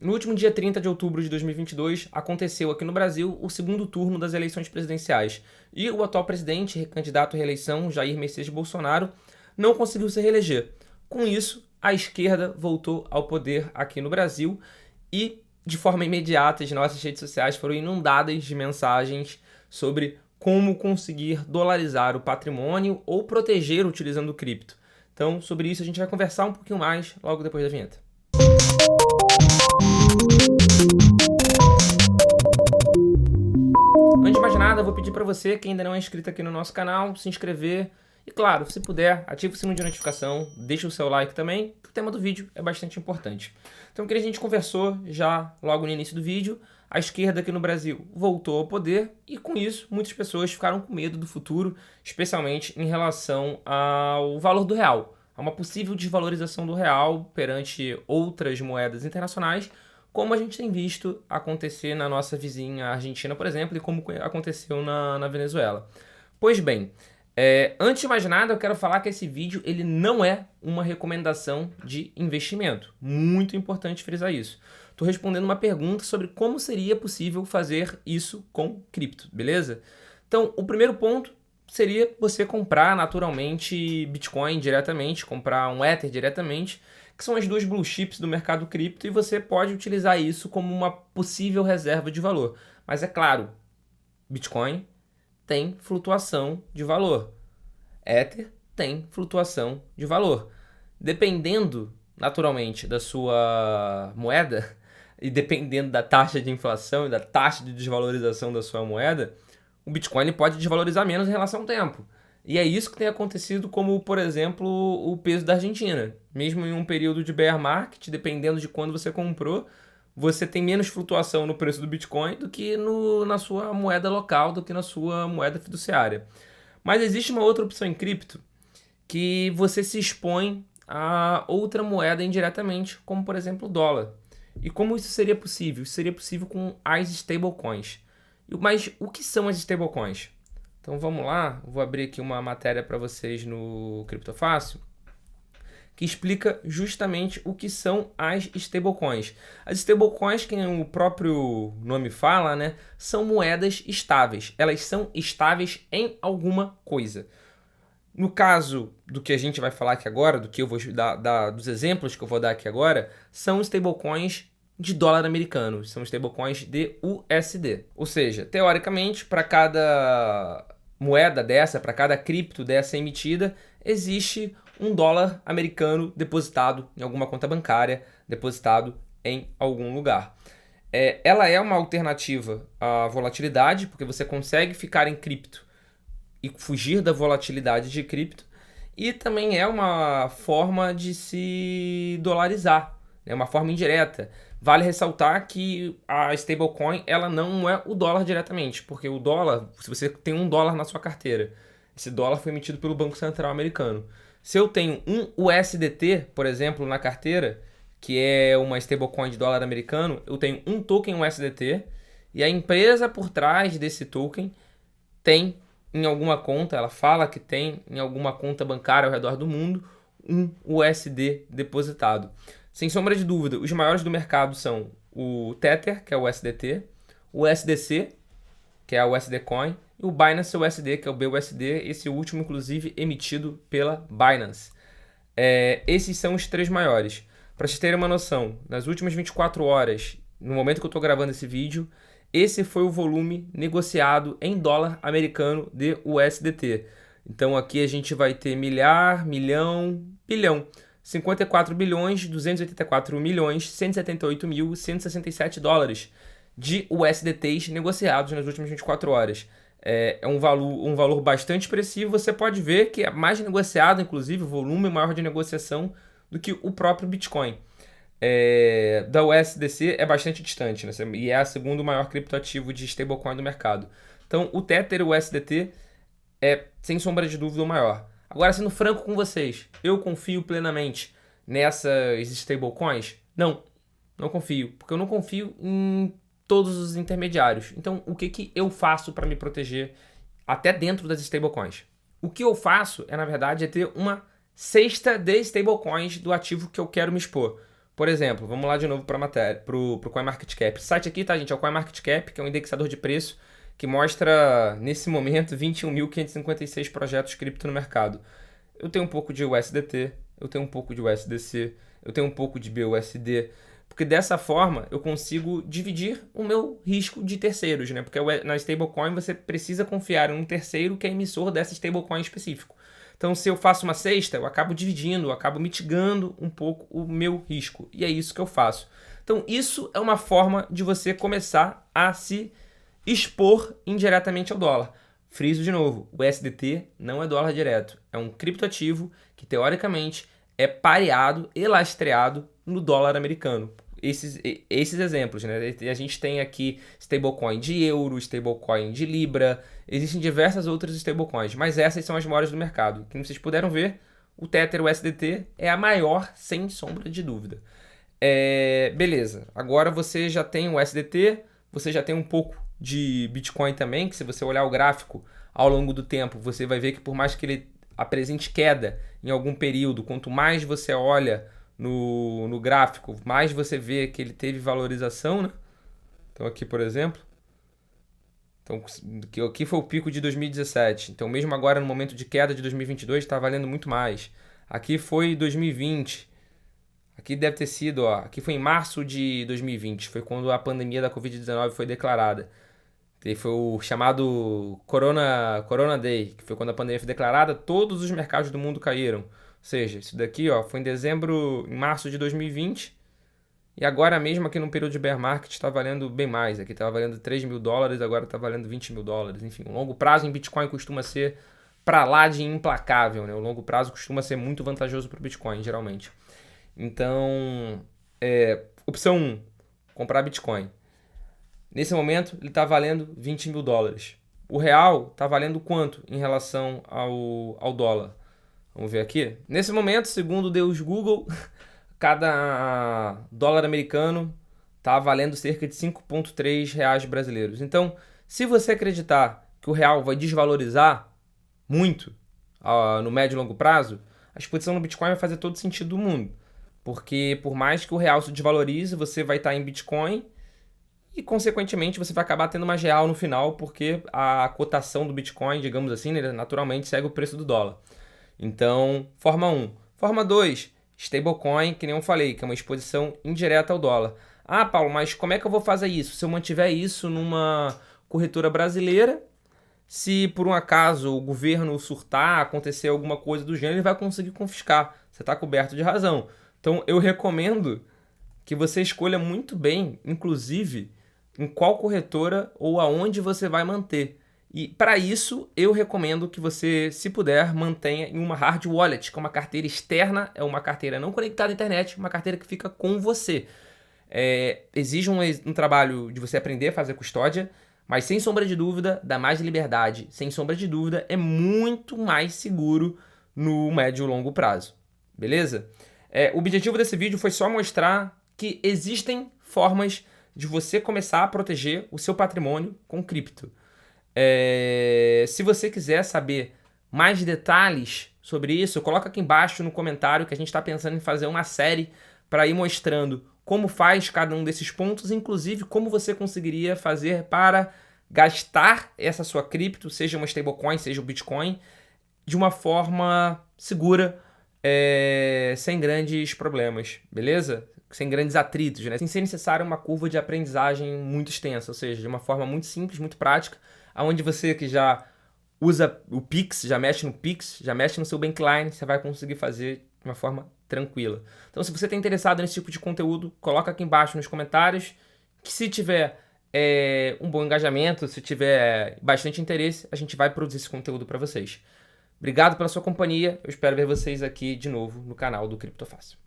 No último dia 30 de outubro de 2022, aconteceu aqui no Brasil o segundo turno das eleições presidenciais. E o atual presidente, candidato à reeleição, Jair Messias Bolsonaro, não conseguiu se reeleger. Com isso, a esquerda voltou ao poder aqui no Brasil e, de forma imediata, as nossas redes sociais foram inundadas de mensagens sobre como conseguir dolarizar o patrimônio ou proteger utilizando o cripto. Então, sobre isso a gente vai conversar um pouquinho mais logo depois da vinheta. Antes de mais nada, eu vou pedir para você que ainda não é inscrito aqui no nosso canal, se inscrever e, claro, se puder, ative o sino de notificação, deixa o seu like também, que o tema do vídeo é bastante importante. Então, o que a gente conversou já logo no início do vídeo, a esquerda aqui no Brasil voltou ao poder e, com isso, muitas pessoas ficaram com medo do futuro, especialmente em relação ao valor do real, a uma possível desvalorização do real perante outras moedas internacionais, como a gente tem visto acontecer na nossa vizinha Argentina, por exemplo, e como aconteceu na Venezuela. Pois bem, antes de mais nada, eu quero falar que esse vídeo ele não é uma recomendação de investimento. Muito importante frisar isso. Estou respondendo uma pergunta sobre como seria possível fazer isso com cripto, beleza? Então, o primeiro ponto seria você comprar naturalmente Bitcoin diretamente, comprar um Ether diretamente, que são as duas blue chips do mercado cripto, e você pode utilizar isso como uma possível reserva de valor. Mas é claro, Bitcoin tem flutuação de valor. Ether tem flutuação de valor. Dependendo, naturalmente, da sua moeda e dependendo da taxa de inflação e da taxa de desvalorização da sua moeda, o Bitcoin ele pode desvalorizar menos em relação ao tempo. E é isso que tem acontecido, como, por exemplo, o peso da Argentina. Mesmo em um período de bear market, dependendo de quando você comprou, você tem menos flutuação no preço do Bitcoin do que na sua moeda local, do que na sua moeda fiduciária. Mas existe uma outra opção em cripto que você se expõe a outra moeda indiretamente, como, por exemplo, o dólar. E como isso seria possível? Isso seria possível com as stablecoins. Mas o que são as stablecoins? Então vamos lá, vou abrir aqui uma matéria para vocês no Criptofácil, que explica justamente o que são as stablecoins. As stablecoins, que o próprio nome fala, né, são moedas estáveis. Elas são estáveis em alguma coisa. No caso do que a gente vai falar aqui agora, do que eu vou dar dos exemplos que eu vou dar aqui agora, são stablecoins de dólar americano, são stablecoins de USD. Ou seja, teoricamente, para cada moeda dessa, para cada cripto dessa emitida, existe um dólar americano depositado em alguma conta bancária, depositado em algum lugar. Ela é uma alternativa à volatilidade, porque você consegue ficar em cripto e fugir da volatilidade de cripto, e também é uma forma de se dolarizar, é uma forma indireta. Vale ressaltar que a stablecoin ela não é o dólar diretamente, porque o dólar, se você tem um dólar na sua carteira, esse dólar foi emitido pelo Banco Central americano. Se eu tenho um USDT, por exemplo, na carteira, que é uma stablecoin de dólar americano, eu tenho um token USDT e a empresa por trás desse token tem em alguma conta, ela fala que tem em alguma conta bancária ao redor do mundo um USD depositado. Sem sombra de dúvida, os maiores do mercado são o Tether, que é o USDT, o USDC, que é a USD Coin, e o Binance USD, que é o BUSD, esse último, inclusive, emitido pela Binance. Esses são os três maiores. Para vocês terem uma noção, nas últimas 24 horas, no momento que eu estou gravando esse vídeo, esse foi o volume negociado em dólar americano de USDT. Então aqui a gente vai ter milhar, milhão, bilhão. 54 bilhões, 284 milhões, 178 mil, 167 dólares de USDTs negociados nas últimas 24 horas. É um valor bastante expressivo. Você pode ver que é mais negociado, inclusive, o volume maior de negociação do que o próprio Bitcoin. Da USDC é bastante distante, né? E é a segundo maior criptoativo de stablecoin do mercado. Então o Tether, o USDT, é sem sombra de dúvida o maior. Agora, sendo franco com vocês, eu confio plenamente nessas stablecoins? Não, não confio, porque eu não confio em todos os intermediários. Então o que eu faço para me proteger até dentro das stablecoins? O que eu faço na verdade, ter uma cesta de stablecoins do ativo que eu quero me expor. Por exemplo, vamos lá de novo para a matéria, para o CoinMarketCap. Esse site aqui, tá, gente, é o CoinMarketCap, que é um indexador de preço que mostra, nesse momento, 21.556 projetos cripto no mercado. Eu tenho um pouco de USDT, eu tenho um pouco de USDC, eu tenho um pouco de BUSD, porque dessa forma eu consigo dividir o meu risco de terceiros, né? Porque na stablecoin você precisa confiar em um terceiro que é emissor dessa stablecoin específico. Então, se eu faço uma cesta, eu acabo dividindo, eu acabo mitigando um pouco o meu risco. E é isso que eu faço. Então, isso é uma forma de você começar a se expor indiretamente ao dólar. Friso de novo, o USDT não é dólar direto. É um criptoativo que, teoricamente, é pareado e lastreado no dólar americano. Esses exemplos, né? A gente tem aqui stablecoin de euro, stablecoin de libra, existem diversas outras stablecoins, mas essas são as maiores do mercado. Como vocês puderam ver, o Tether USDT é a maior, sem sombra de dúvida. Beleza, agora você já tem o USDT, você já tem um pouco de Bitcoin também, que se você olhar o gráfico ao longo do tempo, você vai ver que por mais que ele apresente queda em algum período, quanto mais você olha no gráfico, mais você vê que ele teve valorização, né? Então aqui, por exemplo, então, aqui foi o pico de 2017. Então mesmo agora no momento de queda de 2022 está valendo muito mais. Aqui foi 2020. Aqui deve ter sido, ó, aqui foi em março de 2020, foi quando a pandemia da Covid-19 foi declarada. E foi o chamado Corona Day, que foi quando a pandemia foi declarada, todos os mercados do mundo caíram. Ou seja, isso daqui, ó, foi em março de 2020, e agora mesmo aqui no período de bear market está valendo bem mais. Aqui estava valendo 3 mil dólares, agora está valendo 20 mil dólares. Enfim, o longo prazo em Bitcoin costuma ser para lá de implacável, né? O longo prazo costuma ser muito vantajoso para o Bitcoin, geralmente. Então, opção 1, comprar Bitcoin. Nesse momento, ele está valendo 20 mil dólares. O real está valendo quanto em relação ao dólar? Vamos ver aqui. Nesse momento, segundo o Deus Google, cada dólar americano está valendo cerca de 5,3 reais brasileiros. Então, se você acreditar que o real vai desvalorizar muito no médio e longo prazo, a exposição no Bitcoin vai fazer todo sentido do mundo. Porque por mais que o real se desvalorize, você vai estar em Bitcoin e, consequentemente, você vai acabar tendo mais real no final, porque a cotação do Bitcoin, digamos assim, né, naturalmente segue o preço do dólar. Então, forma 1. Forma 2, stablecoin, que nem eu falei, que é uma exposição indireta ao dólar. Ah, Paulo, mas como é que eu vou fazer isso? Se eu mantiver isso numa corretora brasileira, se por um acaso o governo surtar, acontecer alguma coisa do gênero, ele vai conseguir confiscar. Você está coberto de razão. Então, eu recomendo que você escolha muito bem, inclusive, em qual corretora ou aonde você vai manter. E para isso, eu recomendo que você, se puder, mantenha em uma hard wallet, que é uma carteira externa, é uma carteira não conectada à internet, uma carteira que fica com você. Exige um trabalho de você aprender a fazer custódia, mas sem sombra de dúvida, dá mais liberdade. Sem sombra de dúvida, é muito mais seguro no médio e longo prazo. Beleza? O objetivo desse vídeo foi só mostrar que existem formas de você começar a proteger o seu patrimônio com cripto. Se você quiser saber mais detalhes sobre isso, coloca aqui embaixo no comentário que a gente está pensando em fazer uma série para ir mostrando como faz cada um desses pontos, inclusive como você conseguiria fazer para gastar essa sua cripto, seja uma stablecoin, seja o Bitcoin, de uma forma segura, sem grandes problemas, beleza? Sem grandes atritos, né? Sem ser necessário uma curva de aprendizagem muito extensa, ou seja, de uma forma muito simples, muito prática, onde você que já usa o Pix, já mexe no Pix, já mexe no seu Bankline, você vai conseguir fazer de uma forma tranquila. Então, se você está interessado nesse tipo de conteúdo, coloca aqui embaixo nos comentários, que se tiver um bom engajamento, se tiver bastante interesse, a gente vai produzir esse conteúdo para vocês. Obrigado pela sua companhia, eu espero ver vocês aqui de novo no canal do Criptofácil.